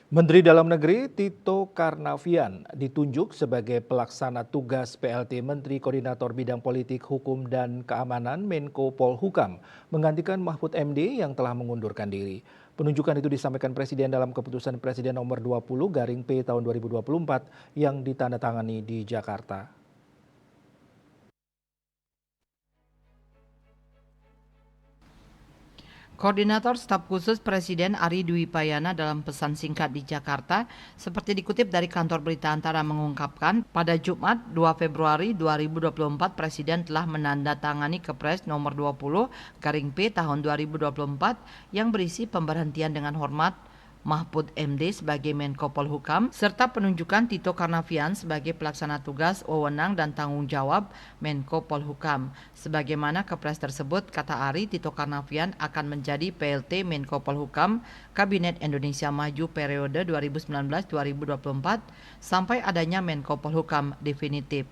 Menteri Dalam Negeri Tito Karnavian ditunjuk sebagai pelaksana tugas PLT Menteri Koordinator Bidang Politik, Hukum, dan Keamanan Menko Polhukam, menggantikan Mahfud MD yang telah mengundurkan diri. Penunjukan itu disampaikan Presiden dalam keputusan Presiden nomor 20/P tahun 2024 yang ditandatangani di Jakarta. Koordinator Staf Khusus Presiden Ari Dwi Payana dalam pesan singkat di Jakarta, seperti dikutip dari kantor berita Antara mengungkapkan, pada Jumat 2 Februari 2024 Presiden telah menandatangani Kepres nomor 20/P tahun 2024 yang berisi pemberhentian dengan hormat Mahfud MD sebagai Menko Polhukam, serta penunjukan Tito Karnavian sebagai pelaksana tugas, wewenang, dan tanggung jawab Menko Polhukam. Sebagaimana Kepres tersebut, kata Ari, Tito Karnavian akan menjadi PLT Menko Polhukam Kabinet Indonesia Maju periode 2019-2024 sampai adanya Menko Polhukam definitif.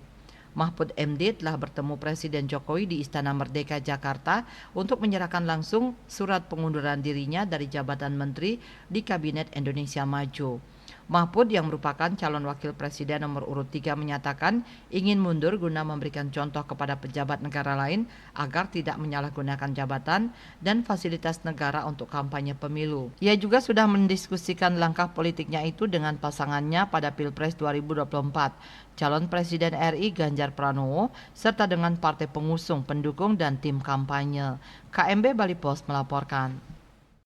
Mahfud MD telah bertemu Presiden Jokowi di Istana Merdeka Jakarta untuk menyerahkan langsung surat pengunduran dirinya dari jabatan menteri di Kabinet Indonesia Maju. Mahfud yang merupakan calon wakil presiden nomor urut 3 menyatakan ingin mundur guna memberikan contoh kepada pejabat negara lain agar tidak menyalahgunakan jabatan dan fasilitas negara untuk kampanye pemilu. Ia juga sudah mendiskusikan langkah politiknya itu dengan pasangannya pada Pilpres 2024, calon Presiden RI Ganjar Pranowo, serta dengan partai pengusung, pendukung, dan tim kampanye. KMB Bali Post melaporkan.